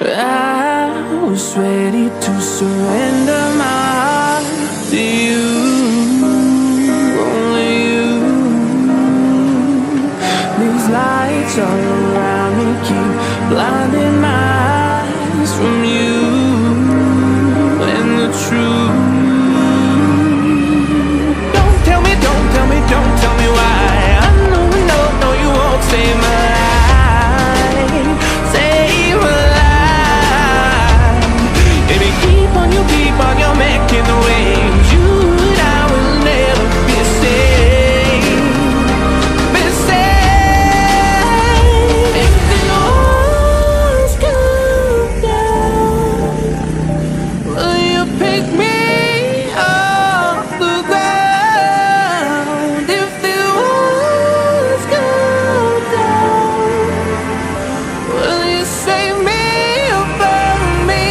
I was ready to surrender my heart to you, only you. These lights all around me keep blinding my eyes from you and the truth. Don't tell me, don't tell me, don't tell me why. I know, no, no, you won't save my life, save my life. Baby, keep on you making the waves. You and I will never be safe, be safe. If the walls come down, will you pick me off the ground? If the walls come down, will you save me or burn me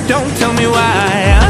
don't tell me why.